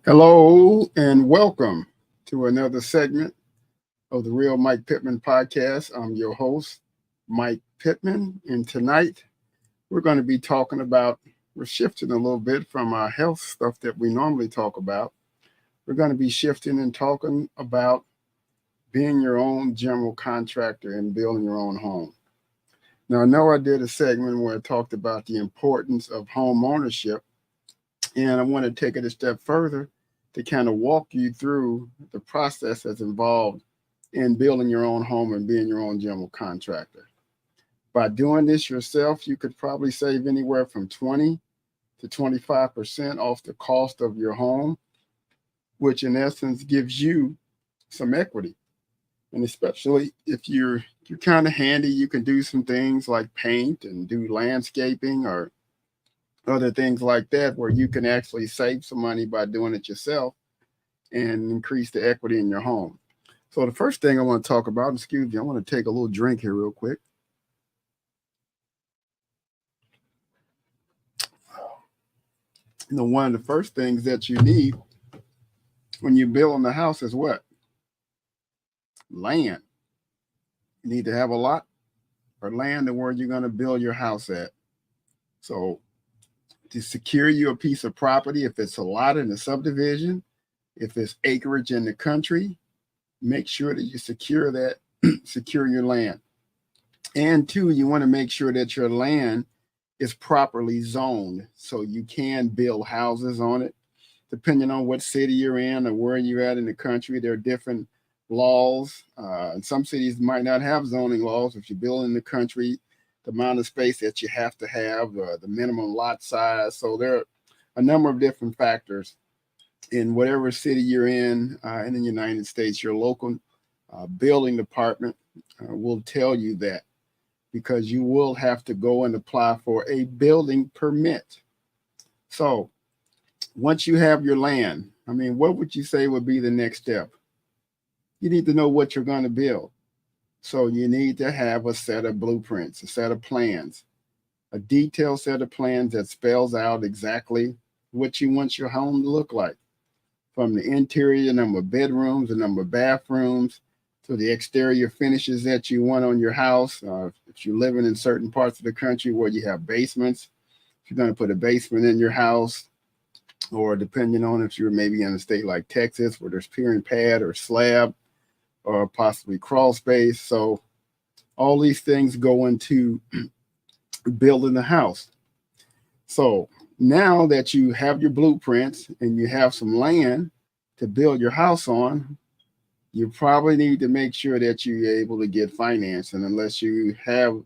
Hello and welcome to another segment of the Real Mike Pittman Podcast. I'm your host, Mike Pittman, and tonight we're going to be talking about, we're shifting a little bit from our health stuff that we normally talk about. We're going to be shifting and talking about being your own general contractor and building your own home. Now, I know I did a segment where I talked about the importance of home ownership, and I want to take it a step further to kind of walk you through the process that's involved in building your own home and being your own general contractor. By doing this yourself, you could probably save anywhere from 20 to 25% off the cost of your home, which in essence gives you some equity. And especially if you're kind of handy, you can do some things like paint and do landscaping or other things like that, where you can actually save some money by doing it yourself and increase the equity in your home. So the first thing I want to talk about, excuse me, I want to take a little drink here real quick. One of the first things that you need when you're building a house is what? Land. You need to have a lot or land and where you're going to build your house at. So to secure you a piece of property, if it's a lot in a subdivision, if it's acreage in the country, make sure that you secure that, secure your land. And two, you want to make sure that your land is properly zoned so you can build houses on it. Depending on what city you're in or where you're at in the country, there are different laws. And some cities might not have zoning laws. If you build in the country, the amount of space that you have to have, the minimum lot size. So there are a number of different factors in whatever city you're in the United States. Your local building department will tell you that, because you will have to go and apply for a building permit. So once you have your land, what would you say would be the next step? You need to know what you're going to build. So you need to have a set of blueprints, a set of plans, a detailed set of plans that spells out exactly what you want your home to look like. From the interior, the number of bedrooms, the number of bathrooms, to the exterior finishes that you want on your house. If you're living in certain parts of the country where you have basements, if you're going to put a basement in your house, or depending on if you're maybe in a state like Texas where there's pier and pad or slab, or possibly crawl space. So all these things go into building the house. So now that you have your blueprints and you have some land to build your house on, you probably need to make sure that you're able to get finance. And unless you have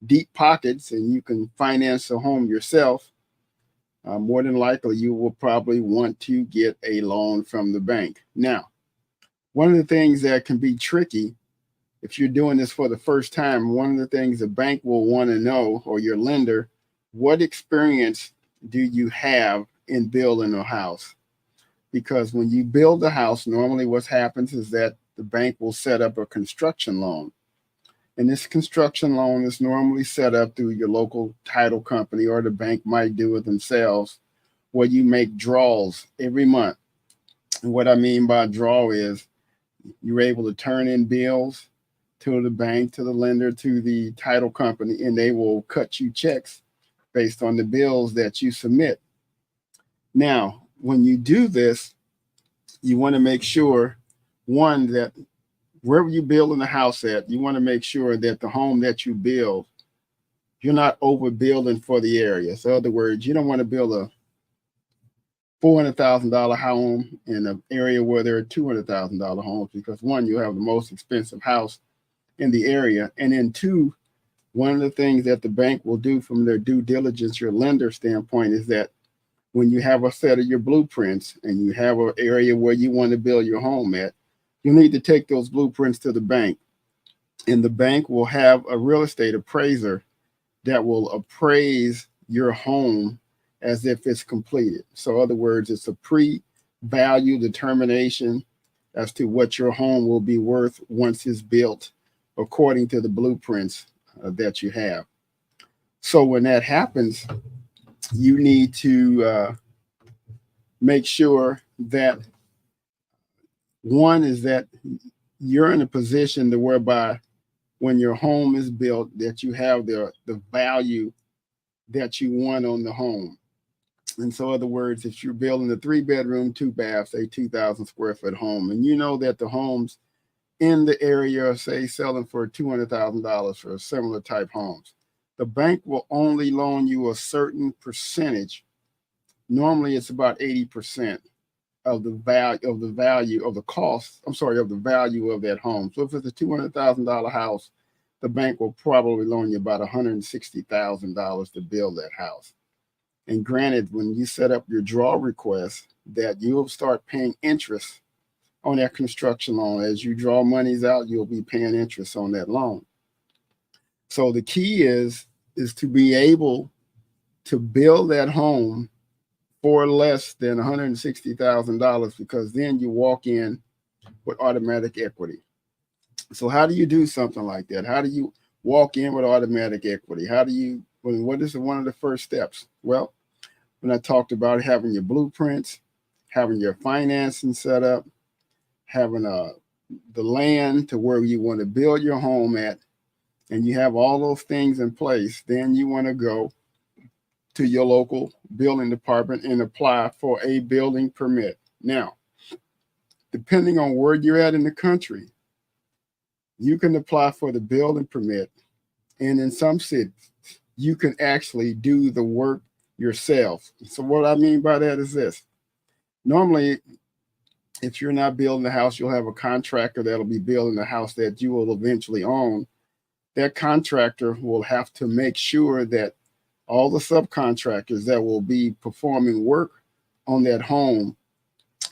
deep pockets and you can finance a home yourself, more than likely you will probably want to get a loan from the bank. Now, one of the things that can be tricky if you're doing this for the first time, one of the things the bank will want to know, or your lender, what experience do you have in building a house? Because when you build a house, normally what happens is that the bank will set up a construction loan. And this construction loan is normally set up through your local title company, or the bank might do it themselves, where you make draws every month. And what I mean by draw is you're able to turn in bills to the bank, to the lender, to the title company, and they will cut you checks based on the bills that you submit. Now, when you do this, you want to make sure, one, that wherever you're building the house at, you want to make sure that the home that you build, you're not overbuilding for the area. So in other words, you don't want to build a $400,000 home in an area where there are $200,000 homes, because one, you have the most expensive house in the area. And then two, one of the things that the bank will do from their due diligence, your lender standpoint, is that when you have a set of your blueprints and you have an area where you want to build your home at, you need to take those blueprints to the bank. And the bank will have a real estate appraiser that will appraise your home as if it's completed. So in other words, it's a pre-value determination as to what your home will be worth once it's built according to the blueprints that you have. So when that happens, you need to make sure that one is that you're in a position to whereby when your home is built, that you have the value that you want on the home. And so, in other words, if you're building a 3-bedroom, 2-bath, say 2,000 square foot home, and you know that the homes in the area are, say, selling for $200,000 for similar type homes, the bank will only loan you a certain percentage. Normally, it's about 80% of the value of the cost. Of the value of that home. So if it's a $200,000 house, the bank will probably loan you about $160,000 to build that house. And granted, when you set up your draw request, that you'll start paying interest on that construction loan. As you draw monies out, you'll be paying interest on that loan. So the key is to be able to build that home for less than $160,000, because then you walk in with automatic equity. So how do you do something like that? How do you walk in with automatic equity? What is one of the first steps? Well, when I talked about having your blueprints, having your financing set up, having the land to where you want to build your home at, and you have all those things in place, then you want to go to your local building department and apply for a building permit. Now, depending on where you're at in the country, you can apply for the building permit, and in some cities, you can actually do the work yourself. So what I mean by that is this. Normally, if you're not building a house, you'll have a contractor that'll be building the house that you will eventually own. That contractor will have to make sure that all the subcontractors that will be performing work on that home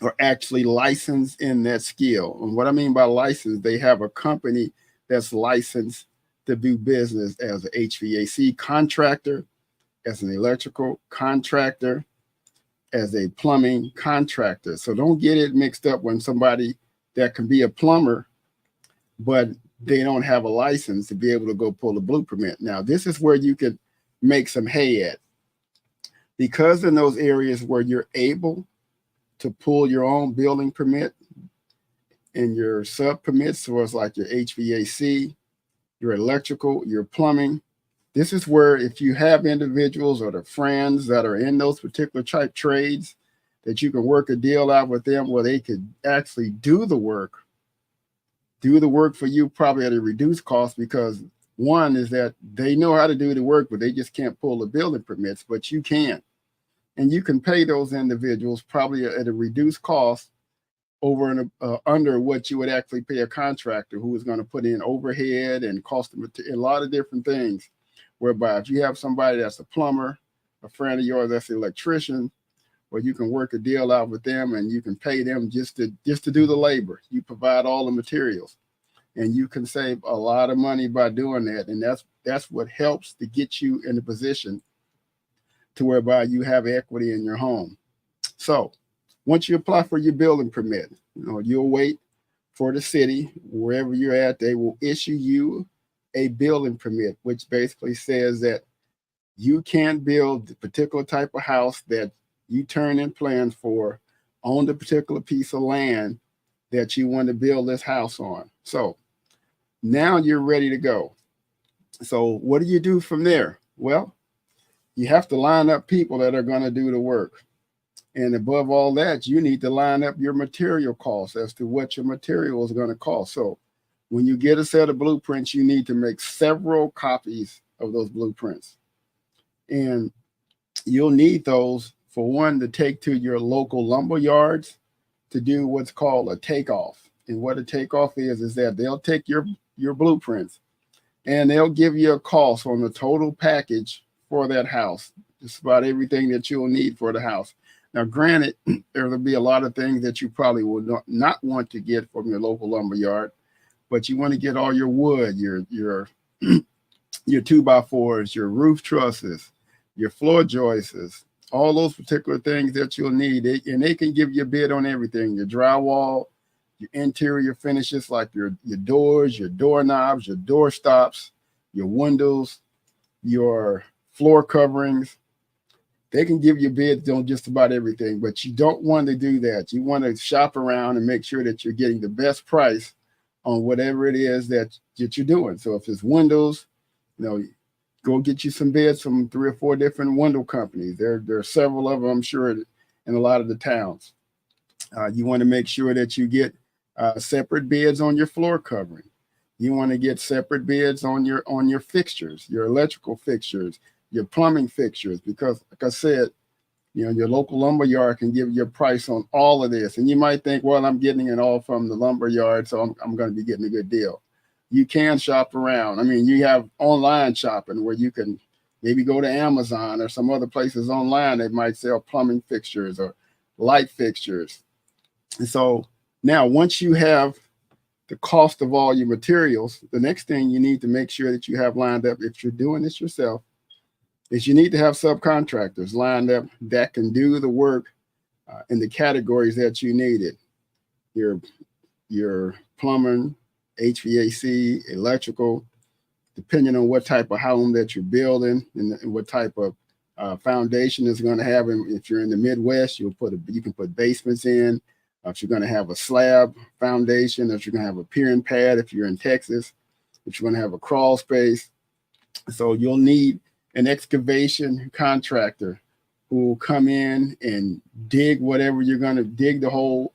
are actually licensed in that skill. And what I mean by licensed, they have a company that's licensed to do business as an HVAC contractor, as an electrical contractor, as a plumbing contractor. So don't get it mixed up when somebody that can be a plumber, but they don't have a license to be able to go pull a blue permit. Now, this is where you can make some hay at, because in those areas where you're able to pull your own building permit and your sub permits, so it's like your HVAC, your electrical, your plumbing. This is where, if you have individuals or the friends that are in those particular type trades, that you can work a deal out with them where they could actually do the work for you, probably at a reduced cost, because one is that they know how to do the work, but they just can't pull the building permits, but you can. And you can pay those individuals probably at a reduced cost over and under what you would actually pay a contractor who is going to put in overhead and cost them a lot of different things. Whereby if you have somebody that's a plumber, a friend of yours that's an electrician, where you can work a deal out with them and you can pay them just to do the labor. You provide all the materials, and you can save a lot of money by doing that. And that's what helps to get you in a position to whereby you have equity in your home. So once you apply for your building permit, you'll wait for the city, wherever you're at, they will issue you a building permit, which basically says that you can build the particular type of house that you turn in plans for on the particular piece of land that you want to build this house on. So now you're ready to go. So what do you do from there? Well, you have to line up people that are going to do the work. And above all that, you need to line up your material costs as to what your material is going to cost. So when you get a set of blueprints, you need to make several copies of those blueprints. And you'll need those, for one, to take to your local lumber yards to do what's called a takeoff. And what a takeoff is that they'll take your blueprints and they'll give you a cost on the total package for that house. Just about everything that you'll need for the house. Now, granted, there will be a lot of things that you probably will not want to get from your local lumber yard, but you want to get all your wood, your 2x4s, your roof trusses, your floor joists, all those particular things that you'll need. And they can give you a bid on everything: your drywall, your interior finishes like your doors, your doorknobs, your door stops, your windows, your floor coverings, They can give you bids on just about everything, but you don't want to do that. You want to shop around and make sure that you're getting the best price on whatever it is that you're doing. So if it's windows, go get you some bids from 3 or 4 different window companies. There are several of them, I'm sure, in a lot of the towns. You want to make sure that you get separate bids on your floor covering. You want to get separate bids on your fixtures, your electrical fixtures, your plumbing fixtures, because like I said, your local lumber yard can give you a price on all of this. And you might think, well, I'm getting it all from the lumber yard, so I'm going to be getting a good deal. You can shop around. I mean, you have online shopping where you can maybe go to Amazon or some other places online that might sell plumbing fixtures or light fixtures. And so now once you have the cost of all your materials, the next thing you need to make sure that you have lined up, if you're doing this yourself, is you need to have subcontractors lined up that can do the work in the categories that you needed. Your plumbing, HVAC, electrical, depending on what type of home that you're building and what type of foundation is going to have. And if you're in the Midwest, you can put basements in. If you're going to have a slab foundation, if you're going to have a piering pad, if you're in Texas, if you're going to have a crawl space. So you'll need an excavation contractor who will come in and dig whatever you're going to dig the hole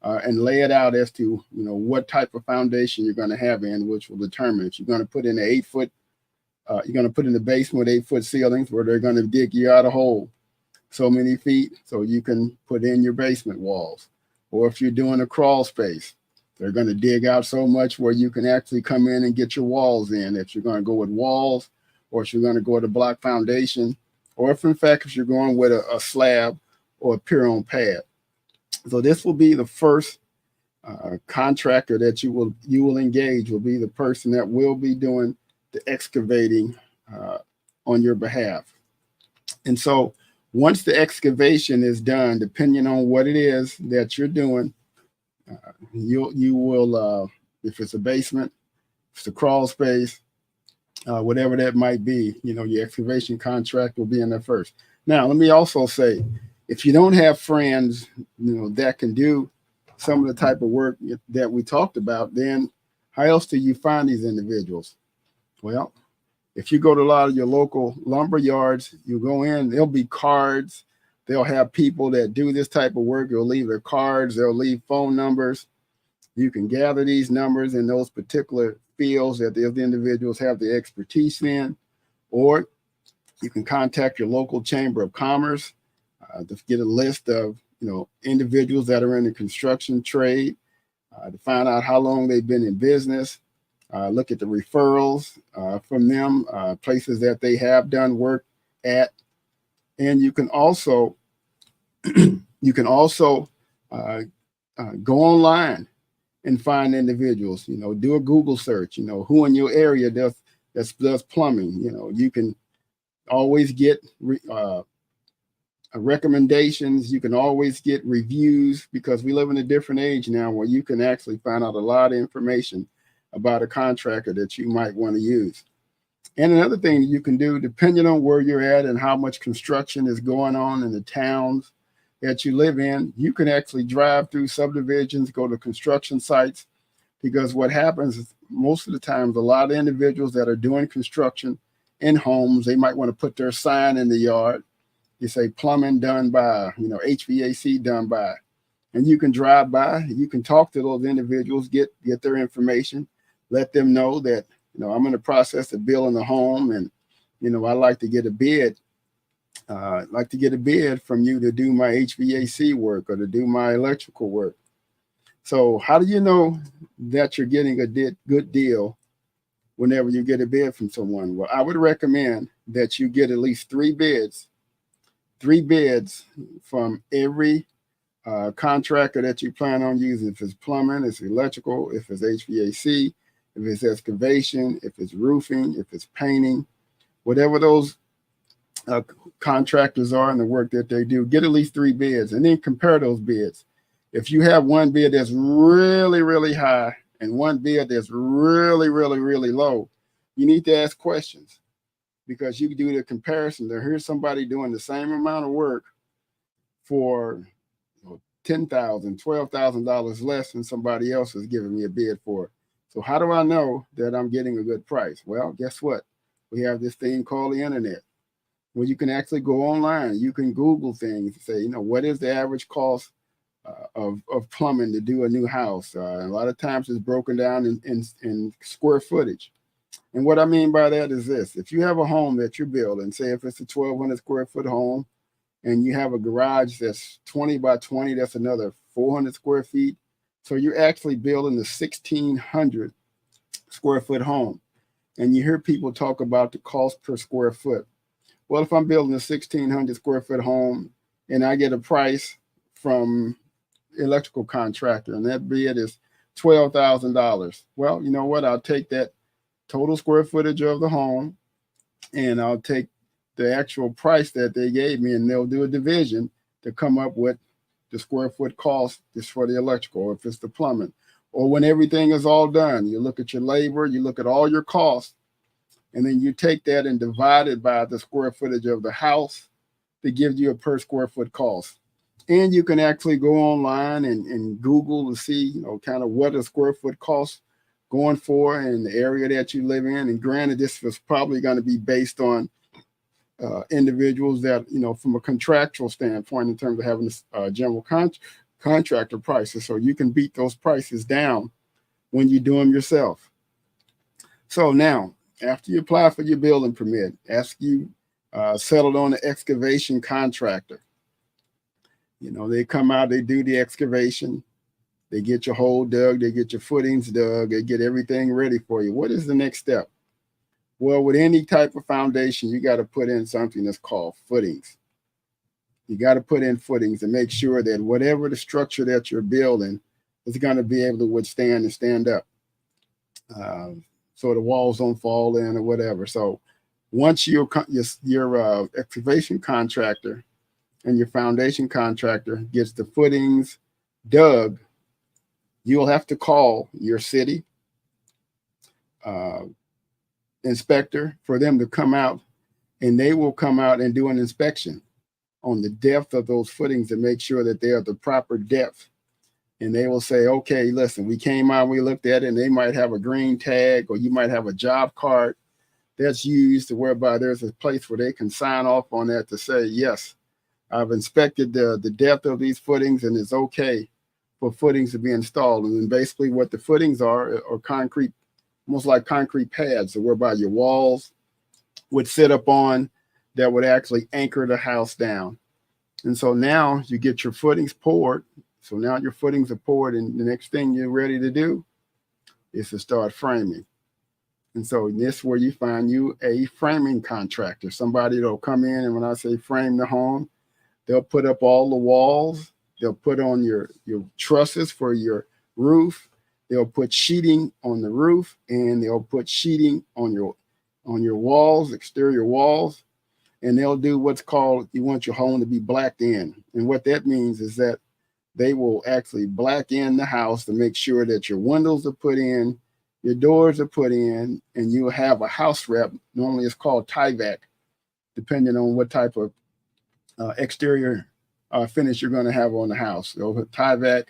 and lay it out as to what type of foundation you're going to have in, which will determine if you're going to put in an 8-foot. You're going to put in the basement with 8-foot ceilings where they're going to dig you out a hole so many feet so you can put in your basement walls. Or if you're doing a crawl space, they're going to dig out so much where you can actually come in and get your walls in. If you're going to go with walls, or if you're going to go with a block foundation, or if you're going with a slab or a pier-on pad. So this will be the first contractor that you will engage, will be the person that will be doing the excavating on your behalf. And so once the excavation is done, depending on what it is that you're doing, you will, if it's a basement, if it's a crawl space, whatever that might be, your excavation contract will be in there first. Now, let me also say, if you don't have friends, that can do some of the type of work that we talked about, then how else do you find these individuals? Well, if you go to a lot of your local lumber yards, you go in, there'll be cards. They'll have people that do this type of work. They'll leave their cards. They'll leave phone numbers. You can gather these numbers in those particular fields that the individuals have the expertise in, or you can contact your local chamber of commerce to get a list of individuals that are in the construction trade, to find out how long they've been in business. Look at the referrals from them, places that they have done work at, and you can also go online and find individuals. Do a Google search. Who in your area does plumbing. You can always get recommendations. You can always get reviews, because we live in a different age now where you can actually find out a lot of information about a contractor that you might want to use. And another thing you can do, depending on where you're at and how much construction is going on in the towns that you live in, you can actually drive through subdivisions, go to construction sites, because what happens is most of the times, a lot of individuals that are doing construction in homes, they might want to put their sign in the yard. You say plumbing done by, HVAC done by, and you can drive by, you can talk to those individuals, get their information, let them know that, I'm in the process of building a home, and, I'd like to get a bid. I'd like to get a bid from you to do my HVAC work or to do my electrical work. So how do you know that you're getting a good deal whenever you get a bid from someone? Well, I would recommend that you get at least 3 bids from every contractor that you plan on using. If it's plumbing, if it's electrical, if it's HVAC, if it's excavation, if it's roofing, if it's painting, whatever those contractors are and the work that they do, get at least 3 bids and then compare those bids. If you have one bid that's really, really high and one bid that's really, really, really low, you need to ask questions, because you can do the comparison there. Here's somebody doing the same amount of work for $10,000, $12,000 less than somebody else is giving me a bid for. So how do I know that I'm getting a good price? Well, guess what? We have this thing called the internet, where you can actually go online. You can Google things and say, what is the average cost of plumbing to do a new house? A lot of times it's broken down in square footage. And what I mean by that is this: if you have a home that you're building, say if it's a 1,200 square foot home, and you have a garage that's 20 by 20, that's another 400 square feet. So you're actually building a 1,600 square foot home. And you hear people talk about the cost per square foot. Well, if I'm building a 1,600 square foot home and I get a price from electrical contractor and that bid is $12,000, well, you know what? I'll take that total square footage of the home and I'll take the actual price that they gave me, and they'll do a division to come up with the square foot cost just for the electrical, or if it's the plumbing. Or when everything is all done, you look at your labor, you look at all your costs, and then you take that and divide it by the square footage of the house to give you a per square foot cost. And you can actually go online and Google to see, kind of what a square foot cost going for in the area that you live in. And granted, this was probably going to be based on individuals that, from a contractual standpoint, in terms of having general contractor prices. So you can beat those prices down when you do them yourself. So now, after you apply for your building permit, after you settled on the excavation contractor, they come out, they do the excavation, they get your hole dug, they get your footings dug, they get everything ready for you. What is the next step? Well, with any type of foundation, you got to put in something that's called footings. You got to put in footings and make sure that whatever the structure that you're building is going to be able to withstand and stand up, so the walls don't fall in or whatever. So once your excavation contractor and your foundation contractor gets the footings dug, you'll have to call your city inspector for them to come out, and they will come out and do an inspection on the depth of those footings to make sure that they are the proper depth. And they will say, okay, listen, we came out, we looked at it, and they might have a green tag, or you might have a job card that's used to whereby there's a place where they can sign off on that to say, yes, I've inspected the depth of these footings and it's okay for footings to be installed. And then basically what the footings are concrete, almost like concrete pads, whereby your walls would sit up on, that would actually anchor the house down. And so now you get your footings poured. So now your footings are poured, and the next thing you're ready to do is to start framing. And so this is where you find you a framing contractor, somebody that'll come in, and when I say frame the home, they'll put up all the walls, they'll put on your trusses for your roof, they'll put sheeting on the roof, and they'll put sheeting on your walls, exterior walls, and they'll do what's called, you want your home to be blacked in. And what that means is that they will actually black in the house to make sure that your windows are put in, your doors are put in, and you'll have a house wrap. Normally it's called tie-back, depending on what type of exterior finish you're going to have on the house. They'll put tie-back,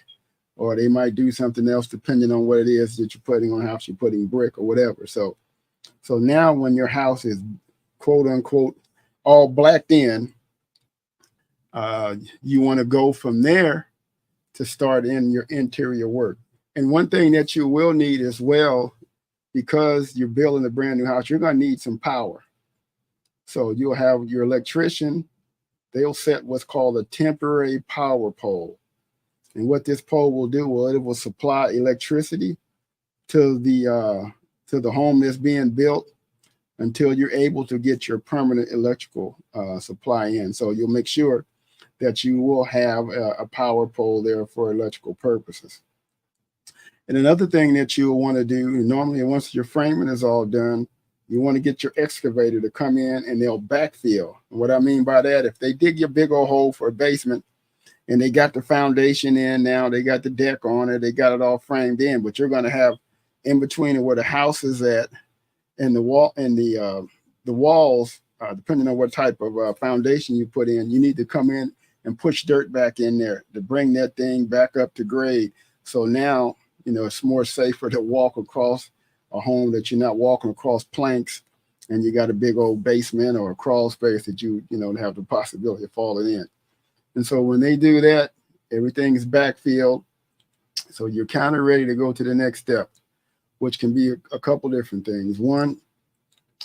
or they might do something else depending on what it is that you're putting on the house. You're putting brick or whatever. So now when your house is quote unquote all blacked in, you want to go from there to start in your interior work. And one thing that you will need as well, because you're building a brand new house, you're going to need some power. So you'll have your electrician, they'll set what's called a temporary power pole. And what this pole will do, well, it will supply electricity to the home that's being built until you're able to get your permanent electrical supply in. So you'll make sure that you will have a power pole there for electrical purposes. And another thing that you'll want to do, normally once your framing is all done, you want to get your excavator to come in and they'll backfill. And what I mean by that, if they dig your big old hole for a basement and they got the foundation in now, they got the deck on it, they got it all framed in, but you're going to have in between where the house is at and the wall and the the walls, depending on what type of foundation you put in, you need to come in and push dirt back in there to bring that thing back up to grade. So now, it's more safer to walk across a home that you're not walking across planks and you got a big old basement or a crawl space that you have the possibility of falling in. And so when they do that, everything is backfilled. So you're kind of ready to go to the next step, which can be a couple different things. One,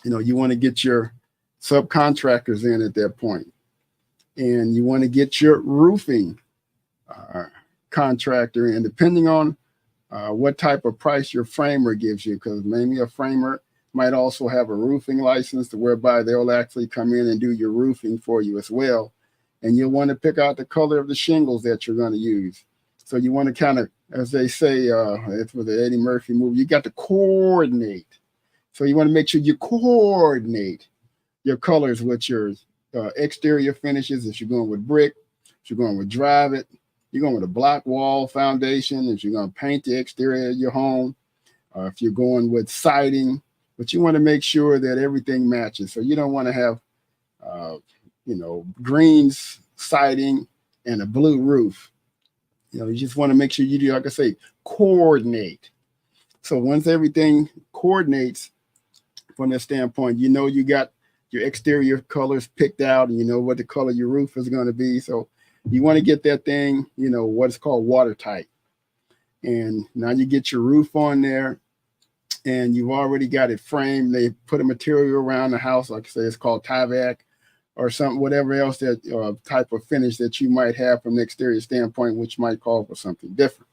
you want to get your subcontractors in at that point, and you want to get your roofing contractor in, depending on what type of price your framer gives you, because maybe a framer might also have a roofing license whereby they'll actually come in and do your roofing for you as well. And you'll want to pick out the color of the shingles that you're going to use. So you want to kind of, as they say, it's with the Eddie Murphy movie, you got to coordinate. So you want to make sure you coordinate your colors with your exterior finishes. If you're going with brick, if you're going with drive it, you're going with a block wall foundation, if you're going to paint the exterior of your home, if you're going with siding, but you want to make sure that everything matches. So you don't want to have, green siding and a blue roof. You just want to make sure you do, like I say, coordinate. So once everything coordinates from that standpoint, you got your exterior colors picked out and you know what the color your roof is going to be. So you want to get that thing, what's called watertight. And now you get your roof on there and you've already got it framed. They put a material around the house, like I say, it's called Tyvek or something, whatever else that type of finish that you might have from the exterior standpoint, which might call for something different.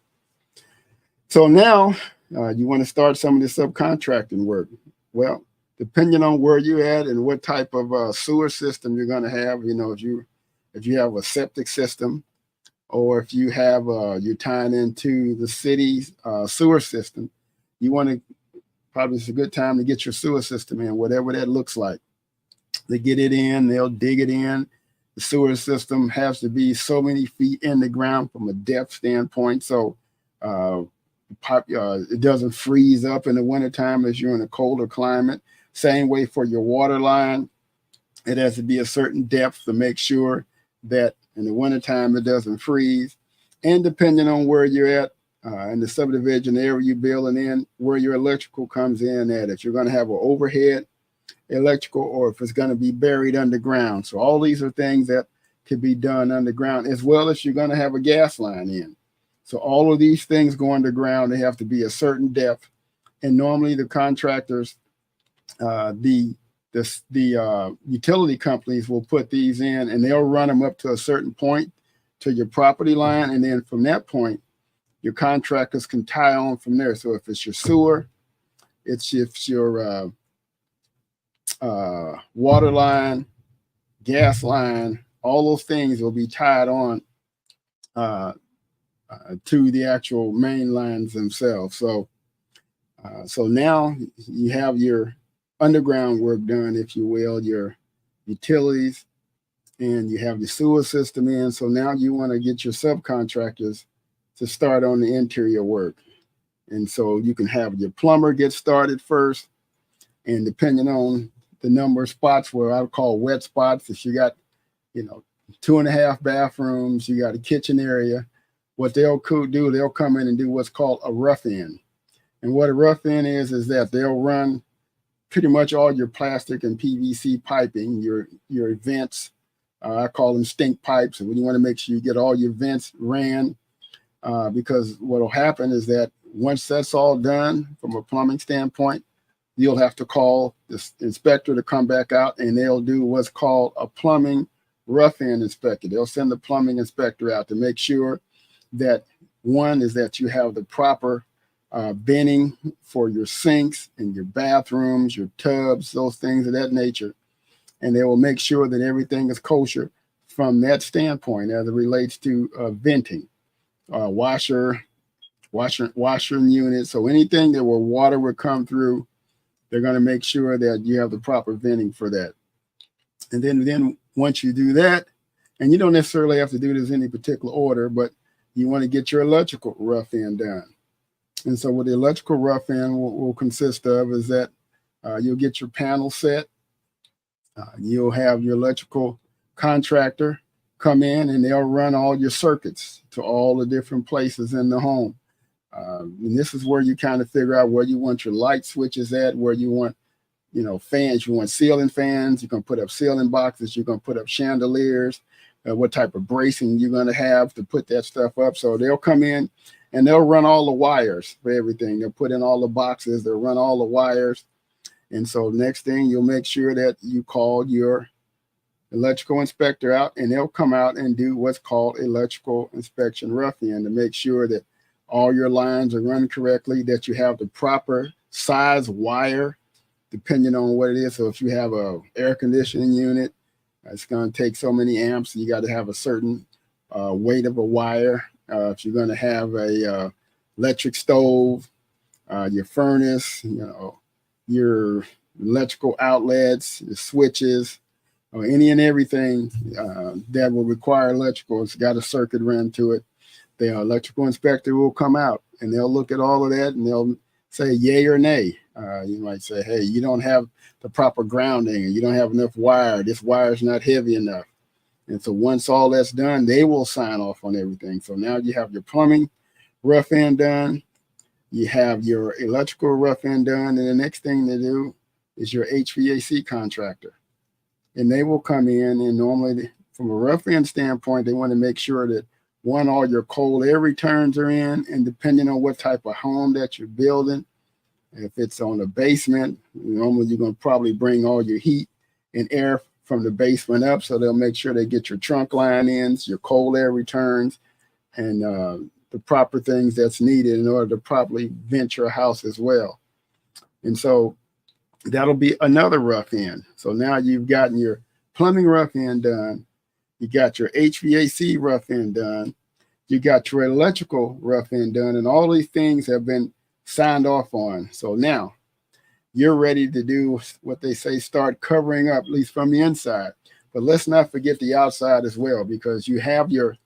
So now you want to start some of the subcontracting work. Well, depending on where you're at and what type of sewer system you're going to have, if you have a septic system, or if you have you're tying into the city's sewer system, you want to probably, it's a good time to get your sewer system in, whatever that looks like. They get it in, they'll dig it in. The sewer system has to be so many feet in the ground from a depth standpoint, so it doesn't freeze up in the wintertime as you're in a colder climate. Same way for your water line. It has to be a certain depth to make sure that in the wintertime it doesn't freeze. And depending on where you're at in the subdivision area you're building in, where your electrical comes in at, if you're going to have an overhead electrical or if it's going to be buried underground. So all these are things that could be done underground, as well as you're going to have a gas line in. So all of these things go underground. They have to be a certain depth. And normally the contractors, the utility companies will put these in and they'll run them up to a certain point to your property line. And then from that point, your contractors can tie on from there. So if it's your sewer, if your water line, gas line, all those things will be tied on to the actual main lines themselves. So now you have your underground work done, if you will, your utilities, and you have your sewer system in. So now you want to get your subcontractors to start on the interior work. And so you can have your plumber get started first, and depending on the number of spots, where I would call wet spots, if you got 2.5 bathrooms, you got a kitchen area, what they'll do, they'll come in and do what's called a rough in. And what a rough in is that they'll run pretty much all your plastic and PVC piping, your vents, I call them stink pipes. And you want to make sure you get all your vents ran, because what will happen is that once that's all done from a plumbing standpoint, you'll have to call the inspector to come back out, and they'll do what's called a plumbing rough-in inspector. They'll send the plumbing inspector out to make sure that, one, is that you have the proper venting for your sinks and your bathrooms, your tubs, those things of that nature. And they will make sure that everything is kosher from that standpoint as it relates to venting, washer unit. So anything that where water would come through, they're going to make sure that you have the proper venting for that. And then once you do that, and you don't necessarily have to do this in any particular order, but you want to get your electrical rough-in done. And so what the electrical rough-in will consist of is that you'll get your panel set. You'll have your electrical contractor come in and they'll run all your circuits to all the different places in the home. And this is where you kind of figure out where you want your light switches at, where you want, fans. You want ceiling fans. You're going to put up ceiling boxes. You're going to put up chandeliers. What type of bracing you're going to have to put that stuff up. So they'll come in and they'll run all the wires for everything. They'll put in all the boxes. They'll run all the wires. And so next thing, you'll make sure that you call your electrical inspector out, and they'll come out and do what's called electrical inspection rough-in to make sure that all your lines are run correctly, that you have the proper size wire, depending on what it is. So if you have a air conditioning unit, it's going to take so many amps. You got to have a certain weight of a wire. If you're going to have a electric stove, your furnace, your electrical outlets, your switches, or any and everything that will require electrical, it's got a circuit run to it. The electrical inspector will come out and they'll look at all of that and they'll say yay or nay. You might say, hey, you don't have the proper grounding, and you don't have enough wire. This wire is not heavy enough. And so once all that's done, they will sign off on everything. So now you have your plumbing rough end done. You have your electrical rough end done. And the next thing they do is your HVAC contractor. And they will come in, and normally from a rough end standpoint, they want to make sure that one, all your cold air returns are in, and depending on what type of home that you're building, if it's on a basement, normally you're going to probably bring all your heat and air from the basement up. So they'll make sure they get your trunk line ins, your cold air returns, and the proper things that's needed in order to properly vent your house as well. And so that'll be another rough end. So now you've gotten your plumbing rough end done. You got your HVAC rough end done. You got your electrical rough end done. And all these things have been signed off on. So now you're ready to do what they say, start covering up, at least from the inside. But let's not forget the outside as well, because you have your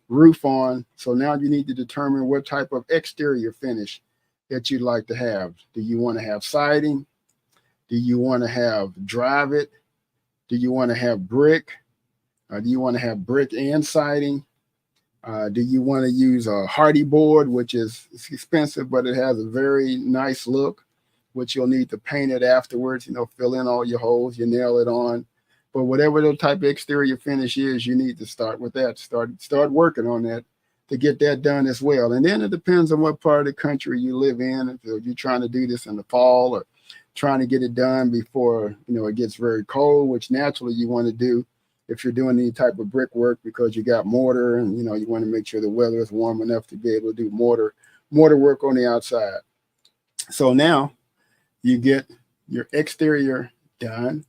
roof on. So now you need to determine what type of exterior finish that you'd like to have. Do you want to have siding? Do you want to have drive it? Do you want to have brick? Do you want to have brick and siding? Do you want to use a hardy board, which is expensive, but it has a very nice look, which you'll need to paint it afterwards, fill in all your holes, you nail it on. But whatever the type of exterior finish is, you need to start with that. Start working on that to get that done as well. And then it depends on what part of the country you live in. If you're trying to do this in the fall or trying to get it done before, it gets very cold, which naturally you want to do if you're doing any type of brickwork, because you got mortar and, you want to make sure the weather is warm enough to be able to do mortar work on the outside. So now you get your exterior done,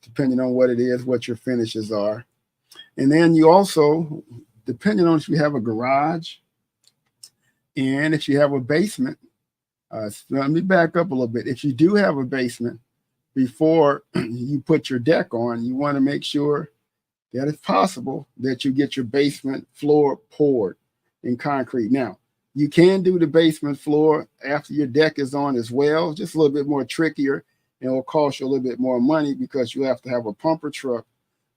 depending on what it is, what your finishes are. And then you also, depending on if you have a garage and if you have a basement, let me back up a little bit. If you do have a basement, before you put your deck on, you want to make sure that if possible that you get your basement floor poured in concrete. Now, you can do the basement floor after your deck is on as well, just a little bit more trickier, and it will cost you a little bit more money because you have to have a pumper truck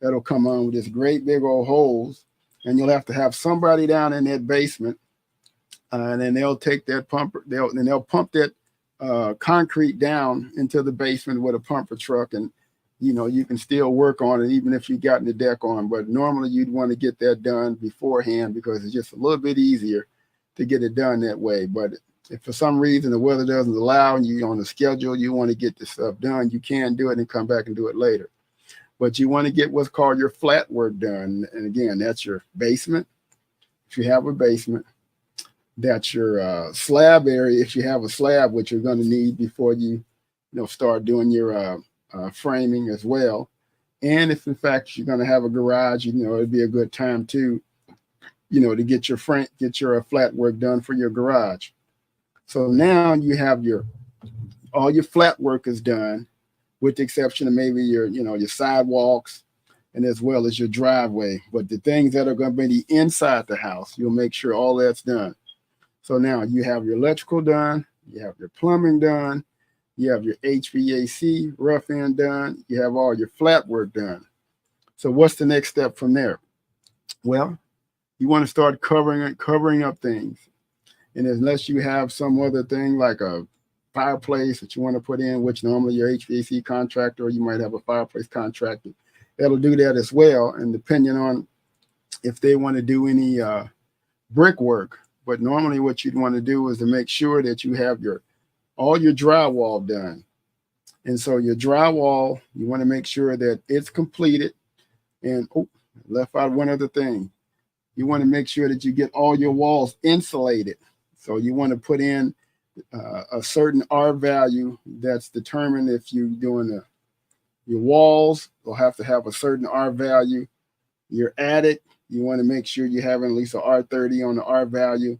that'll come on with this great big old hose, and you'll have to have somebody down in that basement, and then they'll take that pumper, they'll pump that concrete down into the basement with a pumper truck, and you can still work on it even if you've gotten the deck on. But normally you'd want to get that done beforehand because it's just a little bit easier to get it done that way. But if for some reason the weather doesn't allow and you're on the schedule, you want to get this stuff done, you can do it and come back and do it later. But you want to get what's called your flat work done. And again, that's your basement. If you have a basement, that's your slab area. If you have a slab, which you're going to need before you start doing your framing as well. And if in fact you're going to have a garage, it'd be a good time to get your flat work done for your garage. So now you have all your flat work is done, with the exception of maybe your sidewalks and as well as your driveway. But the things that are going to be inside the house, you'll make sure all that's done. So now you have your electrical done, you have your plumbing done, You have your HVAC rough end done. You have all your flat work done. So what's the next step from there? Well, you want to start covering up things. And unless you have some other thing like a fireplace that you want to put in, which normally your HVAC contractor, or you might have a fireplace contractor, that'll do that as well. And depending on if they want to do any brickwork, but normally what you'd want to do is to make sure that you have all your drywall done. And so your drywall, you want to make sure that it's completed. And left out one other thing. You want to make sure that you get all your walls insulated. So you want to put in a certain R value that's determined if you're doing your walls will have to have a certain R value. Your attic, you want to make sure you have at least an R30 on the R value.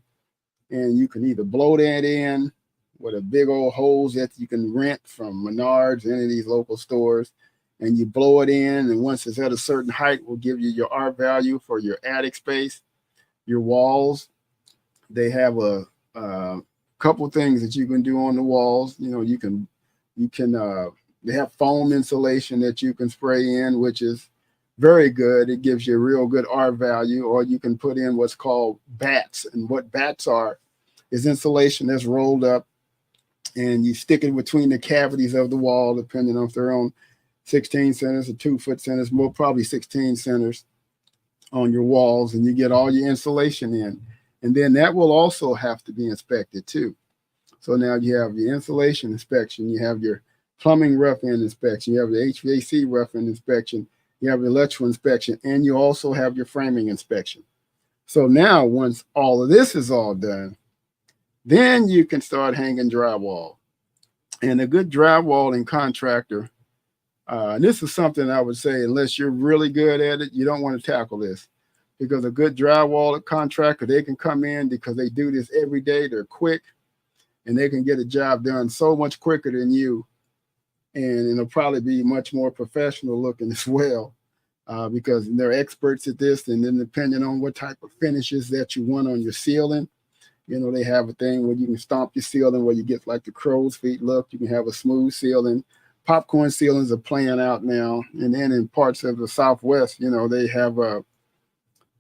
And you can either blow that in with a big old hose that you can rent from Menards, any of these local stores, and you blow it in. And once it's at a certain height, will give you your R value for your attic space. Your walls, they have a couple things that you can do on the walls. You know, they have foam insulation that you can spray in, which is very good. It gives you a real good R value. Or you can put in what's called bats. And what bats are is insulation that's rolled up, and you stick it between the cavities of the wall, depending on if they're on 16 centers or 2-foot centers, more probably 16 centers on your walls, and you get all your insulation in. And then that will also have to be inspected too. So now you have your insulation inspection, you have your plumbing rough end inspection, you have the HVAC rough end inspection, you have the electrical inspection, and you also have your framing inspection. So now once all of this is all done, then you can start hanging drywall. And a good drywalling contractor, and this is something I would say, unless you're really good at it, you don't want to tackle this, because a good drywall contractor, they can come in because they do this every day. They're quick and they can get a job done so much quicker than you. And it'll probably be much more professional looking as well, because they're experts at this. And then depending on what type of finishes that you want on your ceiling, you know, they have a thing where you can stomp your ceiling where you get like the crow's feet look. You can have a smooth ceiling. Popcorn ceilings are playing out now. And then in parts of the Southwest, you know, they have a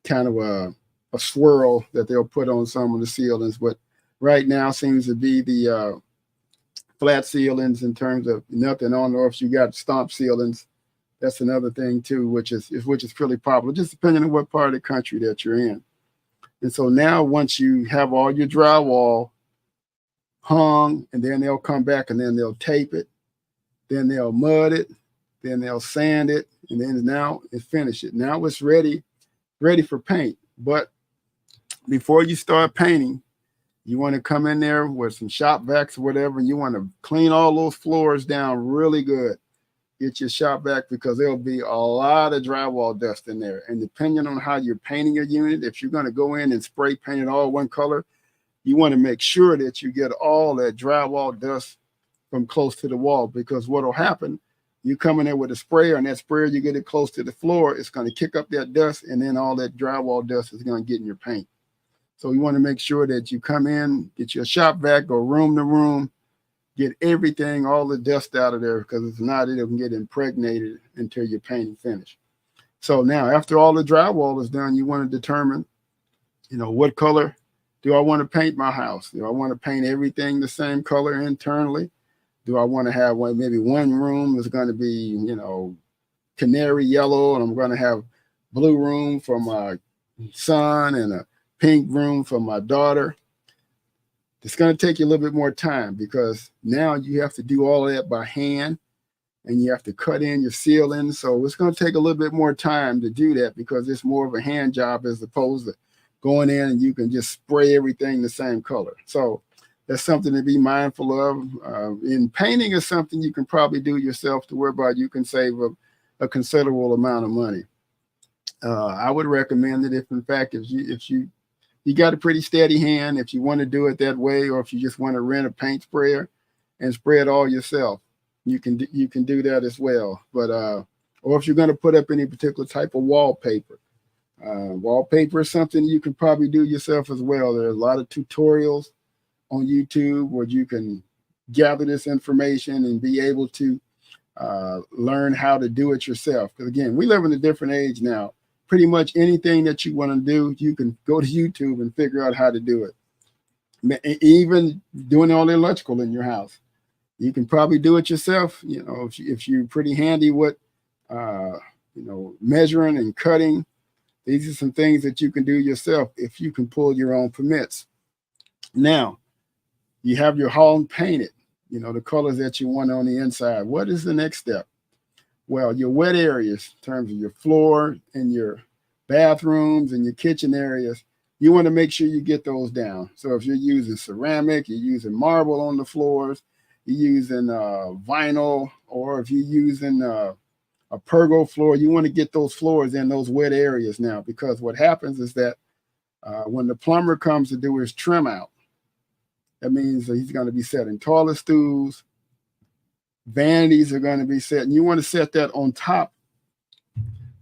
kind of a swirl that they'll put on some of the ceilings. But right now seems to be the flat ceilings in terms of nothing on, or if you got stomp ceilings, that's another thing too, which is pretty popular, just depending on what part of the country that you're in. And so now once you have all your drywall hung, and then they'll come back and then they'll tape it, then they'll mud it, then they'll sand it, and then now it's finished it. Now it's ready for paint. But before you start painting, you want to come in there with some shop vacs or whatever, and you want to clean all those floors down really good. Get your shop vac, because there'll be a lot of drywall dust in there. And depending on how you're painting your unit, if you're going to go in and spray paint it all one color, you want to make sure that you get all that drywall dust from close to the wall, because what will happen, you come in there with a sprayer, and that sprayer, you get it close to the floor, it's going to kick up that dust, and then all that drywall dust is going to get in your paint. So you want to make sure that you come in, get your shop vac, go room to room, get everything, all the dust out of there, because if not, it can get impregnated until your painting finished. So now, after all the drywall is done, you want to determine, you know, what color do I want to paint my house? Do I want to paint everything the same color internally? Do I want to have maybe one room is going to be, you know, canary yellow, and I'm going to have blue room for my son and a pink room for my daughter? It's going to take you a little bit more time, because now you have to do all of that by hand, and you have to cut in your ceiling. So it's going to take a little bit more time to do that, because it's more of a hand job as opposed to going in and you can just spray everything the same color. So that's something to be mindful of. In painting is something you can probably do yourself, to whereby you can save a considerable amount of money. I would recommend it if in fact, if you got a pretty steady hand, if you want to do it that way, or if you just want to rent a paint sprayer and spray it all yourself, you can do that as well. But or if you're going to put up any particular type of wallpaper, wallpaper is something you can probably do yourself as well. There's a lot of tutorials on YouTube where you can gather this information and be able to learn how to do it yourself. Because again, we live in a different age now. Pretty much anything that you want to do, you can go to YouTube and figure out how to do it. Even doing all the electrical in your house, you can probably do it yourself. You know, if you're pretty handy with, measuring and cutting, these are some things that you can do yourself if you can pull your own permits. Now, you have your home painted, the colors that you want on the inside. What is the next step? Well, your wet areas, in terms of your floor and your bathrooms and your kitchen areas, you want to make sure you get those down. So if you're using ceramic, you're using marble on the floors, you're using vinyl, or if you're using a pergo floor, you want to get those floors in those wet areas now, because what happens is that when the plumber comes to do his trim out, that means that he's going to be setting toilet stools, vanities are going to be set, and you want to set that on top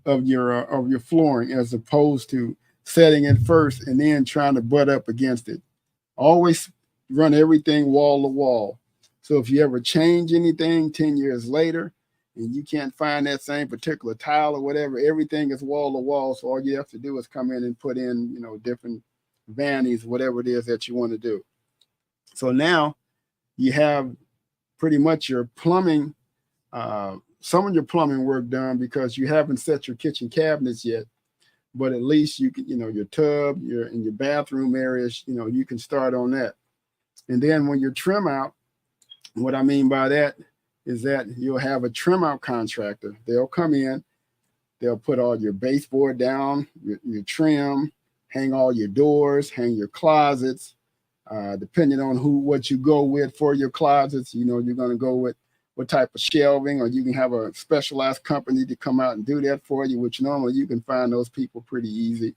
of your flooring, as opposed to setting it first and then trying to butt up against it. Always run everything wall to wall. So if you ever change anything 10 years later and you can't find that same particular tile or whatever, everything is wall to wall. So all you have to do is come in and put in, different vanities, whatever it is that you want to do. So now you have pretty much your plumbing, some of your plumbing work done, because you haven't set your kitchen cabinets yet, but at least you can, your tub, in your bathroom areas, you can start on that. And then when you trim out, what I mean by that is that you'll have a trim out contractor. They'll come in, they'll put all your baseboard down, your trim, hang all your doors, hang your closets. Depending on what you go with for your closets, you're going to go with what type of shelving, or you can have a specialized company to come out and do that for you, which normally you can find those people pretty easy.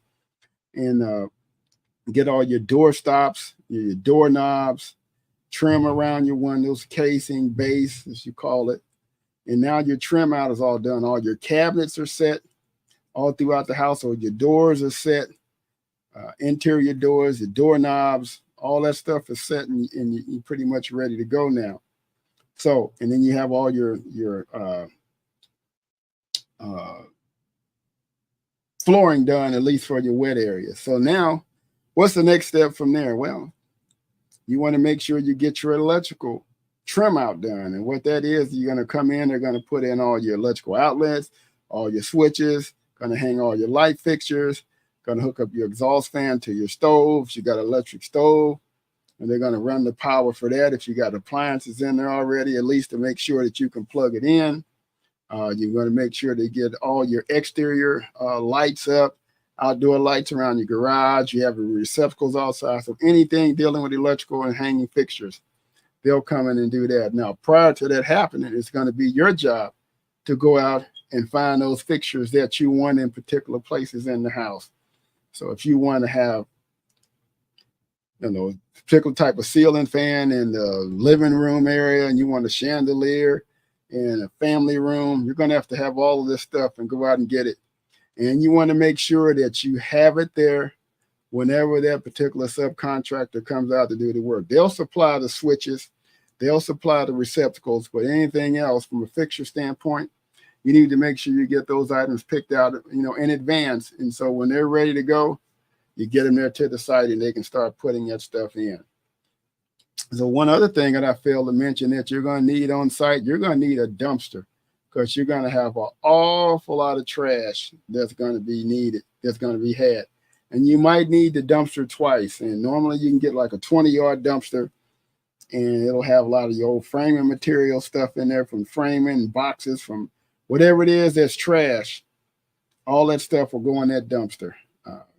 And get all your door stops, your doorknobs, trim around your windows, casing, base, as you call it. And now your trim out is all done. All your cabinets are set all throughout the household. Your doors are set, interior doors, your doorknobs, all that stuff is set, and you're pretty much ready to go now. So, and then you have all your flooring done, at least for your wet areas. So now, what's the next step from there? Well, you want to make sure you get your electrical trim out done. And what that is, you're going to come in, they're going to put in all your electrical outlets, all your switches, going to hang all your light fixtures, going to hook up your exhaust fan to your stoves. You got an electric stove, and they're going to run the power for that. If you got appliances in there already, at least to make sure that you can plug it in. You're going to make sure they get all your exterior lights up, outdoor lights around your garage. You have your receptacles outside. So anything dealing with electrical and hanging fixtures, they'll come in and do that. Now, prior to that happening, it's going to be your job to go out and find those fixtures that you want in particular places in the house. So if you want to have, particular type of ceiling fan in the living room area, and you want a chandelier in a family room, you're going to have all of this stuff and go out and get it. And you want to make sure that you have it there whenever that particular subcontractor comes out to do the work. They'll supply the switches, they'll supply the receptacles, but anything else from a fixture standpoint, you need to make sure you get those items picked out, in advance. And so when they're ready to go, you get them there to the site and they can start putting that stuff in. So one other thing that I failed to mention that you're going to need on site, you're going to need a dumpster, because you're going to have an awful lot of trash that's going to be needed, that's going to be had. And you might need the dumpster twice. And normally you can get like a 20-yard dumpster, and it'll have a lot of your old framing material stuff in there, from framing, boxes, from whatever it is that's trash. All that stuff will go in that dumpster.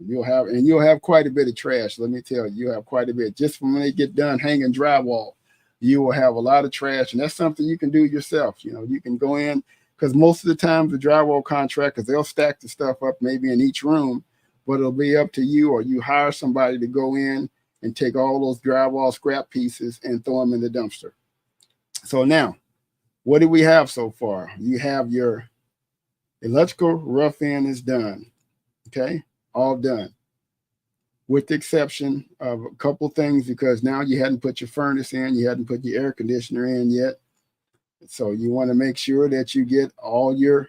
You'll have quite a bit of trash. Let me tell you, you'll have quite a bit. Just from when they get done hanging drywall, you will have a lot of trash, and that's something you can do yourself. You can go in, because most of the time the drywall contractors, they'll stack the stuff up maybe in each room, but it'll be up to you, or you hire somebody to go in and take all those drywall scrap pieces and throw them in the dumpster. So now, what do we have so far? You have your electrical rough end is done. Okay, all done. with the exception of a couple things, because now you hadn't put your furnace in, you hadn't put your air conditioner in yet. So you want to make sure that you get all your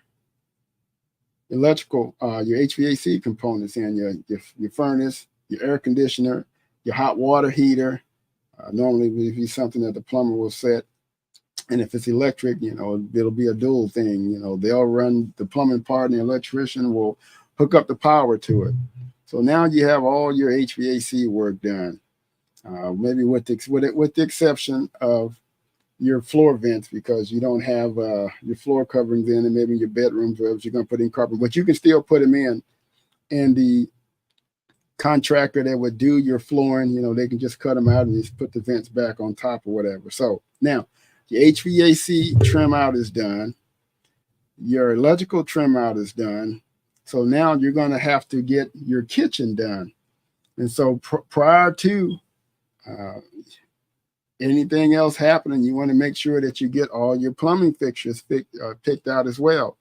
electrical, your HVAC components in, your furnace, your air conditioner, your hot water heater. Normally it would be something that the plumber will set. And if it's electric, it'll be a dual thing. They'll run the plumbing part and the electrician will hook up the power to it. So now you have all your HVAC work done. Maybe with the exception of your floor vents, because you don't have your floor coverings in, and maybe your bedrooms, or if you're going to put in carpet, but you can still put them in. And the contractor that would do your flooring, they can just cut them out and just put the vents back on top or whatever. So now your HVAC trim out is done. Your electrical trim out is done. So now you're going to have to get your kitchen done. And so prior to anything else happening, you want to make sure that you get all your plumbing fixtures picked out as well.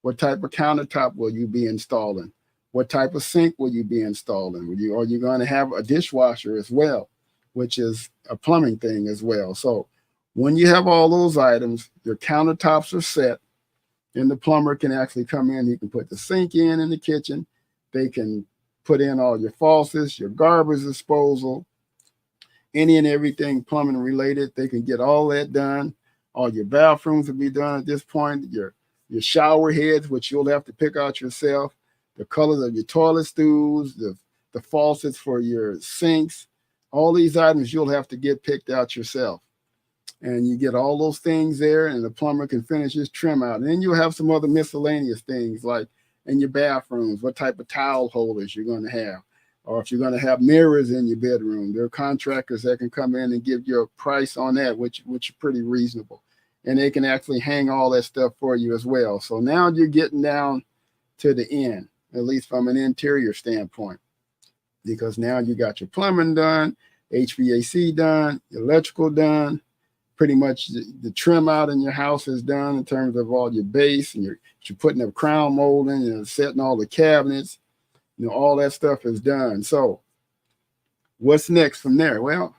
What type of countertop will you be installing? What type of sink will you be installing? Are you going to have a dishwasher as well, which is a plumbing thing as well? So when you have all those items, your countertops are set, and the plumber can actually come in. He can put the sink in the kitchen. They can put in all your faucets, your garbage disposal, any and everything plumbing related. They can get all that done. All your bathrooms will be done at this point. Your shower heads, which you'll have to pick out yourself. The colors of your toilet stools, the faucets for your sinks. All these items you'll have to get picked out yourself. And you get all those things there, and the plumber can finish his trim out. And then you'll have some other miscellaneous things, like in your bathrooms, what type of towel holders you're going to have. Or if you're going to have mirrors in your bedroom, there are contractors that can come in and give you a price on that, which is pretty reasonable. And they can actually hang all that stuff for you as well. So now you're getting down to the end, at least from an interior standpoint, because now you got your plumbing done, HVAC done, electrical done. Pretty much the trim out in your house is done in terms of all your base, and you're putting up crown molding and setting all the cabinets. All that stuff is done. So what's next from there? Well,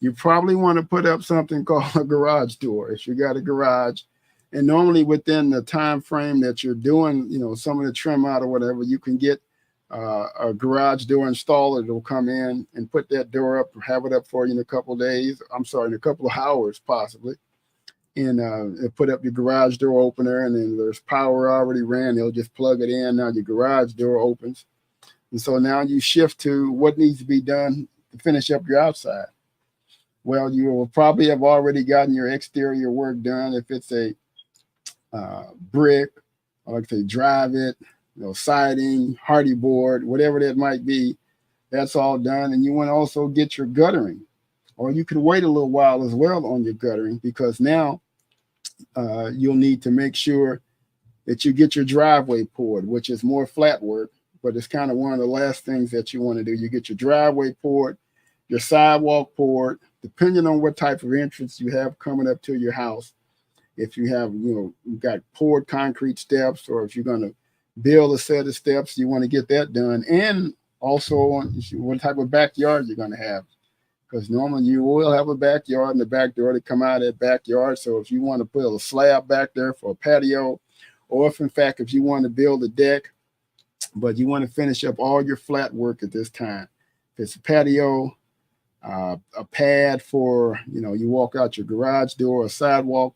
you probably want to put up something called a garage door if you got a garage. And normally within the time frame that you're doing, some of the trim out or whatever, you can get a garage door installer that will come in and put that door up, have it up for you in a couple of days. In a couple of hours possibly. And put up your garage door opener, and then there's power already ran. They'll just plug it in. Now your garage door opens. And so now you shift to what needs to be done to finish up your outside. Well, you will probably have already gotten your exterior work done. If it's a brick, or like say drive it, siding, hardy board, whatever that might be, that's all done. And you want to also get your guttering, or you can wait a little while as well on your guttering, because now you'll need to make sure that you get your driveway poured, which is more flat work, but it's kind of one of the last things that you want to do. You get your driveway poured, your sidewalk poured, depending on what type of entrance you have coming up to your house. If you have, you've got poured concrete steps, or if you're going to build a set of steps, you want to get that done. And also what type of backyard you're going to have, because normally you will have a backyard, and the back door to come out of that backyard. So if you want to put a slab back there for a patio, or if you want to build a deck, but you want to finish up all your flat work at this time. If it's a patio, a pad for, you walk out your garage door, a sidewalk,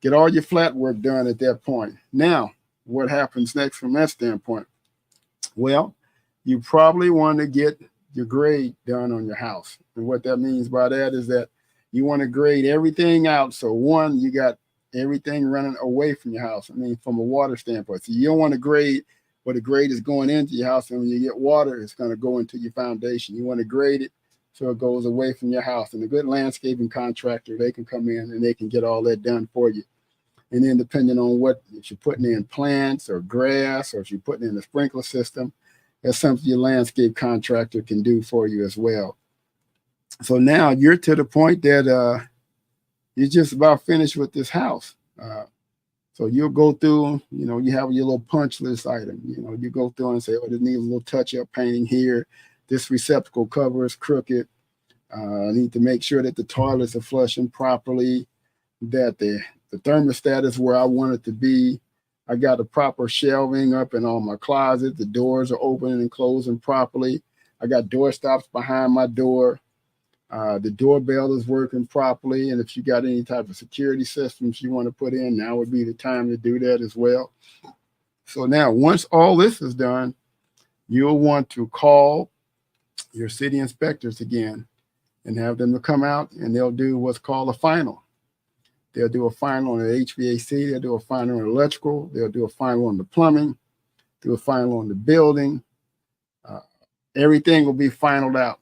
get all your flat work done at that point. Now, what happens next from that standpoint? Well, you probably want to get your grade done on your house. And what that means by that is that you want to grade everything out. So one, you got everything running away from your house. From a water standpoint. So you don't want to grade where the grade is going into your house, and when you get water, it's going to go into your foundation. You want to grade it so it goes away from your house. And a good landscaping contractor, they can come in and they can get all that done for you. And then depending on if you're putting in plants or grass, or if you're putting in a sprinkler system, that's something your landscape contractor can do for you as well. So now you're to the point that you're just about finished with this house. So you'll go through, you have your little punch list item. You go through and say, oh, this needs a little touch-up painting here. this receptacle cover is crooked. I need to make sure that the toilets are flushing properly, that the thermostat is where I want it to be. I got the proper shelving up in all my closets. The doors are opening and closing properly. I got door stops behind my door. The doorbell is working properly. And if you got any type of security systems you want to put in, now would be the time to do that as well. So now, once all this is done, you'll want to call your city inspectors again and have them to come out, and they'll do what's called a final. They'll do a final on the HVAC. They'll do a final on the electrical. They'll do a final on the plumbing, do a final on the building. Everything will be finalized out.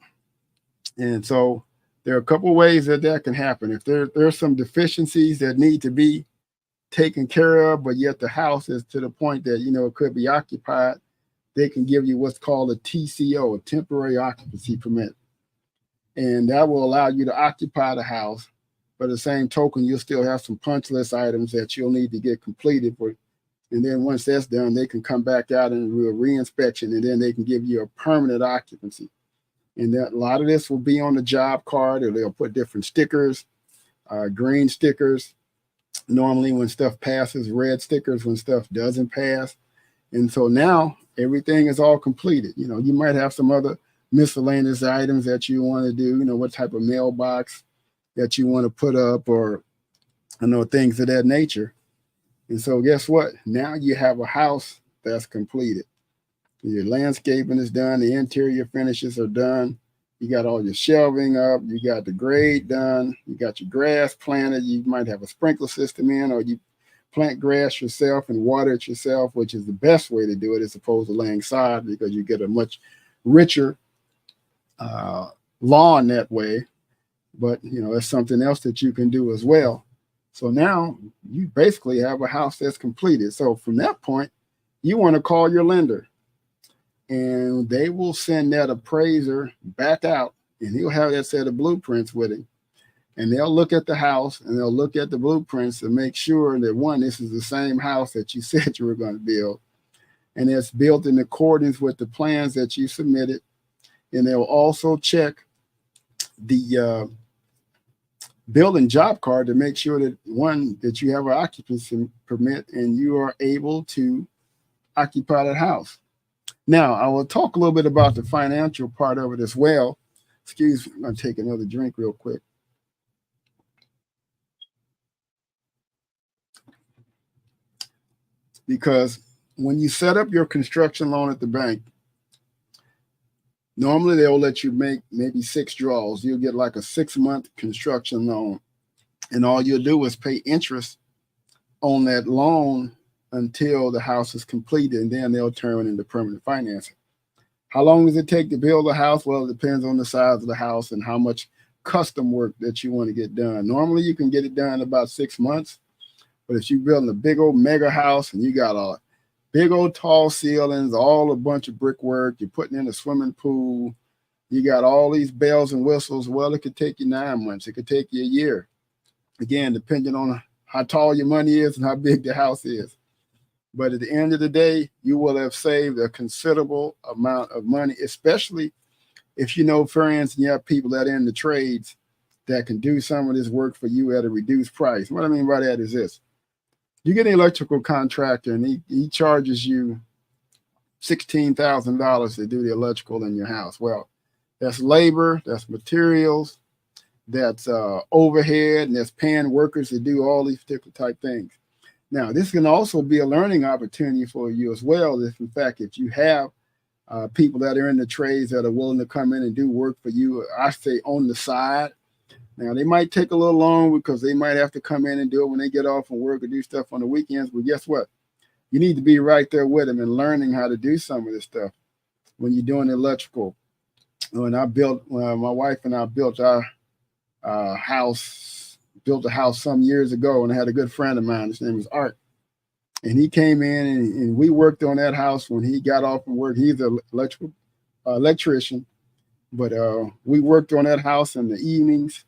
And so there are a couple of ways that can happen. If there are some deficiencies that need to be taken care of, but yet the house is to the point that, it could be occupied, they can give you what's called a TCO, a temporary occupancy permit. And that will allow you to occupy the house. But at the same token, you'll still have some punch list items that you'll need to get completed. And then once that's done, they can come back out and do a re-inspection, and then they can give you a permanent occupancy. And that a lot of this will be on the job card, or they'll put different stickers, green stickers. Normally when stuff passes, red stickers when stuff doesn't pass. And so now everything is all completed. You might have some other miscellaneous items that you want to do, what type of mailbox that you want to put up, or things of that nature. And so guess what? Now you have a house that's completed. Your landscaping is done. The interior finishes are done. You got all your shelving up. You got the grade done. You got your grass planted. You might have a sprinkler system in, or you plant grass yourself and water it yourself, which is the best way to do it as opposed to laying sod, because you get a much richer lawn that way. But, that's something else that you can do as well. So now you basically have a house that's completed. So from that point, you want to call your lender, and they will send that appraiser back out, and he'll have that set of blueprints with him. And they'll look at the house, and they'll look at the blueprints to make sure that, one, this is the same house that you said you were going to build, and it's built in accordance with the plans that you submitted. And they'll also check the building job card to make sure that, one, that you have an occupancy permit and you are able to occupy that house. Now, I will talk a little bit about the financial part of it as well. Excuse me, I'm going to take another drink real quick. Because when you set up your construction loan at the bank, normally they'll let you make maybe 6 draws. You'll get like a 6-month construction loan, and all you'll do is pay interest on that loan until the house is completed, and then they'll turn it into permanent financing. How long does it take to build a house? Well, it depends on the size of the house and how much custom work that you want to get done. Normally, you can get it done in about 6 months, but if you're building a big old mega house and you got a big old tall ceilings, all a bunch of brickwork, you're putting in a swimming pool, you got all these bells and whistles, well, it could take you 9 months. It could take you a year. Again, depending on how tall your money is and how big the house is. But at the end of the day, you will have saved a considerable amount of money, especially if you know friends and you have people that are in the trades that can do some of this work for you at a reduced price. What I mean by that is this. You get an electrical contractor and he charges you $16,000 to do the electrical in your house. Well, that's labor, that's materials, that's overhead, and that's paying workers to do all these particular type things. Now, this can also be a learning opportunity for you as well. If in fact, if you have people that are in the trades that are willing to come in and do work for you, I say on the side. Now, they might take a little long because they might have to come in and do it when they get off from work or do stuff on the weekends. But guess what? You need to be right there with them and learning how to do some of this stuff when you're doing electrical. When my wife and I built our built a house some years ago, and I had a good friend of mine. His name was Art. And he came in and we worked on that house when he got off from work. He's an electrician. But we worked on that house in the evenings,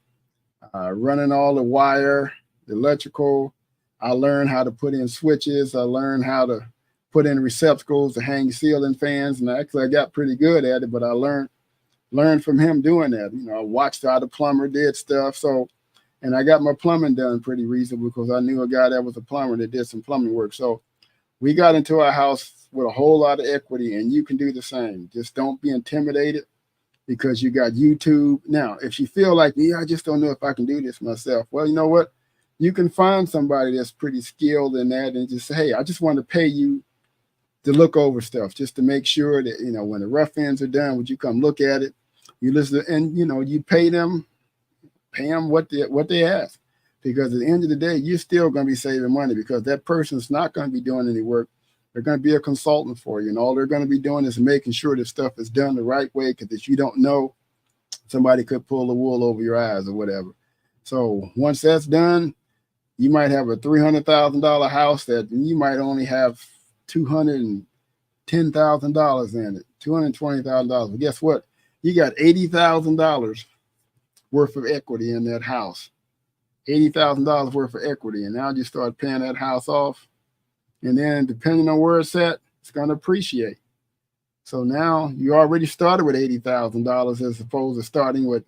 running all the wire, the electrical. I learned how to put in switches. I learned how to put in receptacles to hang ceiling fans. And actually, I got pretty good at it, but I learned learned from him doing that. I watched how the plumber did stuff. So, and I got my plumbing done pretty reasonable because I knew a guy that was a plumber that did some plumbing work. So we got into our house with a whole lot of equity, and you can do the same. Just don't be intimidated because you got YouTube. Now, if you feel like, I just don't know if I can do this myself. Well, you know what? You can find somebody that's pretty skilled in that and just say, hey, I just want to pay you to look over stuff just to make sure that, when the rough ends are done, would you come look at it? You listen and, you pay them what they ask. Because at the end of the day, you're still going to be saving money because that person's not going to be doing any work. They're going to be a consultant for you. And all they're going to be doing is making sure that stuff is done the right way. Because if you don't know, somebody could pull the wool over your eyes or whatever. So once that's done, you might have a $300,000 house that you might only have $210,000 in it, $220,000. But guess what? You got $80,000 worth of equity in that house. $80,000 worth of equity. And now you start paying that house off. And then depending on where it's at, it's going to appreciate. So now you already started with $80,000 as opposed to starting with,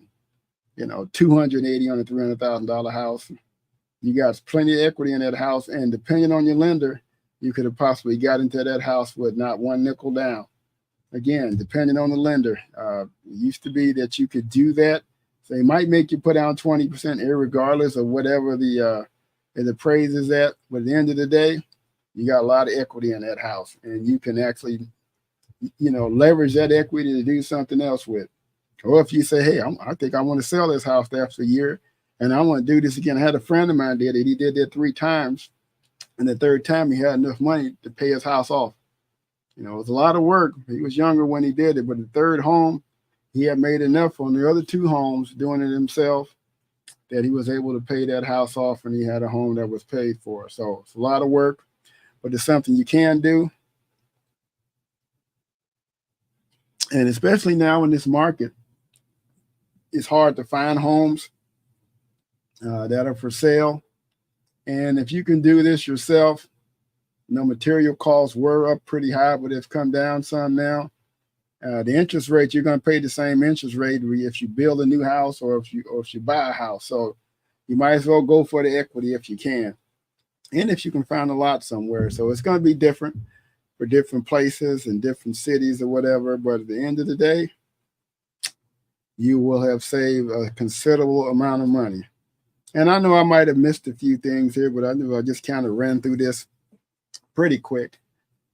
$280,000 on a $300,000 house. You got plenty of equity in that house. And depending on your lender, you could have possibly got into that house with not one nickel down. Again, depending on the lender. It used to be that you could do that. So they might make you put down 20% irregardless of whatever the appraise is at. But at the end of the day, you got a lot of equity in that house. And you can actually, leverage that equity to do something else with. Or if you say, hey, I think I want to sell this house after a year and I want to do this again. I had a friend of mine did it. He did that 3 times. And the 3rd time he had enough money to pay his house off. It was a lot of work. He was younger when he did it. But the 3rd home, he had made enough on the other 2 homes doing it himself that he was able to pay that house off and he had a home that was paid for. So it's a lot of work, but it's something you can do. And especially now in this market, it's hard to find homes that are for sale. And if you can do this yourself, material costs were up pretty high, but it's come down some now. The interest rate, you're going to pay the same interest rate if you build a new house or if you buy a house. So you might as well go for the equity if you can. And if you can find a lot somewhere. So it's going to be different for different places and different cities or whatever. But at the end of the day, you will have saved a considerable amount of money. And I know I might have missed a few things here, but I know I just kind of ran through this pretty quick.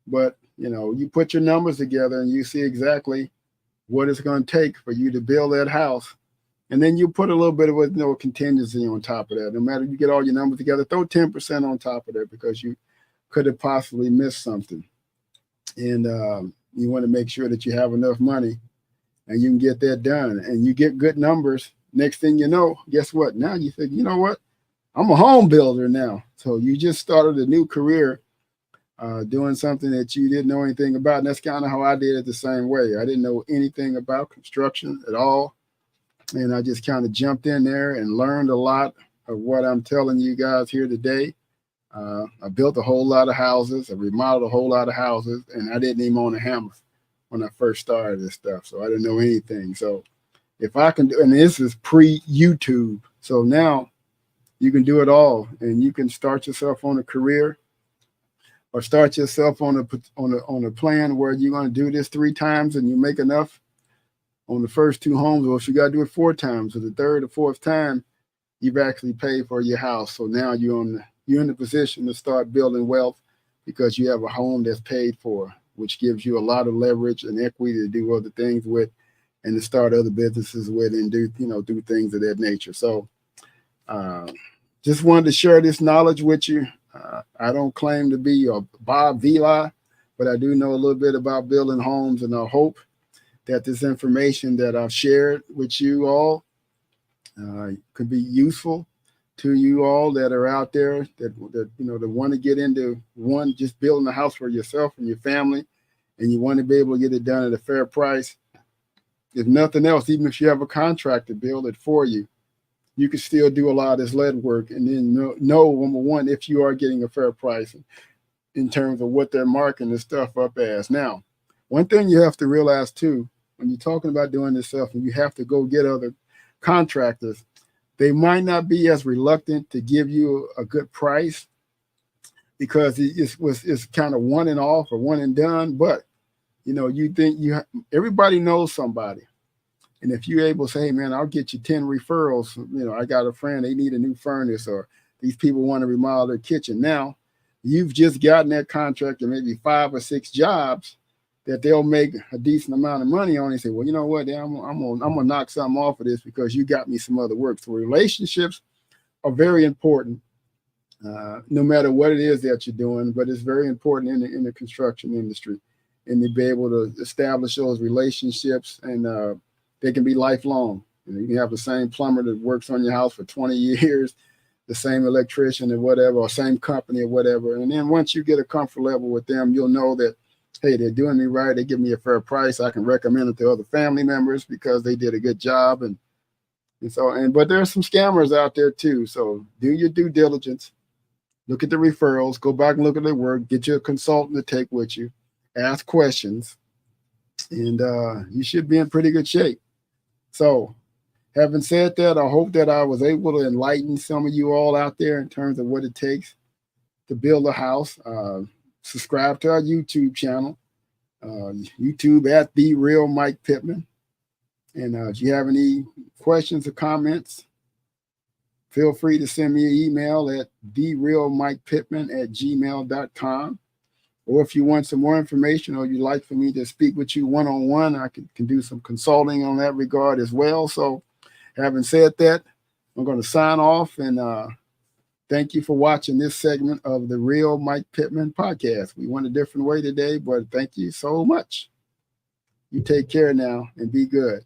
But, you put your numbers together and you see exactly what it's going to take for you to build that house. And then you put a little bit of contingency on top of that. No matter you get all your numbers together, throw 10% on top of that because you could have possibly missed something. And you want to make sure that you have enough money and you can get that done. And you get good numbers. Next thing you know, guess what? Now you think, you know what? I'm a home builder now. So you just started a new career doing something that you didn't know anything about. And that's kind of how I did it the same way. I didn't know anything about construction at all. And I just kind of jumped in there and learned a lot of what I'm telling you guys here today. I built a whole lot of houses. I remodeled a whole lot of houses. And I didn't even own a hammer when I first started this stuff. So I didn't know anything. So if I can do, and this is pre-YouTube. So now you can do it all. And you can start yourself on a career or start yourself on a plan where you're going to do this 3 times and you make enough on the first 2 homes, or if you got to do it 4 times, or the 3rd or 4th time, you've actually paid for your house. So now you're in the position to start building wealth because you have a home that's paid for, which gives you a lot of leverage and equity to do other things with and to start other businesses with and do things of that nature. So just wanted to share this knowledge with you. I don't claim to be a Bob Vila, but I do know a little bit about building homes, and I hope that this information that I've shared with you all could be useful to you all that are out there that want to get into just building a house for yourself and your family, and you want to be able to get it done at a fair price. If nothing else, even if you have a contractor build it for you, you can still do a lot of this lead work and then know, number one, if you are getting a fair price in terms of what they're marking this stuff up as. Now, one thing you have to realize too, when you're talking about doing this stuff and you have to go get other contractors, they might not be as reluctant to give you a good price because it's kind of one and off or one and done. But you think everybody knows somebody. And if you're able to say, hey, man, I'll get you 10 referrals. I got a friend, they need a new furnace, or these people want to remodel their kitchen. Now, you've just gotten that contract and maybe 5 or 6 jobs that they'll make a decent amount of money on. And say, well, you know what, I'm gonna knock something off of this because you got me some other work. So relationships are very important, no matter what it is that you're doing, but it's very important in the construction industry. And to be able to establish those relationships, and they can be lifelong. You can have the same plumber that works on your house for 20 years, the same electrician or whatever, or same company or whatever. And then once you get a comfort level with them, you'll know that, hey, they're doing me right. They give me a fair price. I can recommend it to other family members because they did a good job. But there's some scammers out there too. So do your due diligence. Look at the referrals. Go back and look at their work. Get you a consultant to take with you. Ask questions. And you should be in pretty good shape. So having said that, I hope that I was able to enlighten some of you all out there in terms of what it takes to build a house. Subscribe to our YouTube channel, YouTube at The Real Mike Pittman. And if you have any questions or comments, feel free to send me an email at therealmikepittman@gmail.com. Or if you want some more information or you'd like for me to speak with you one-on-one, I can do some consulting on that regard as well. So having said that, I'm going to sign off and thank you for watching this segment of the Real Mike Pittman Podcast. We went a different way today, but thank you so much. You take care now and be good.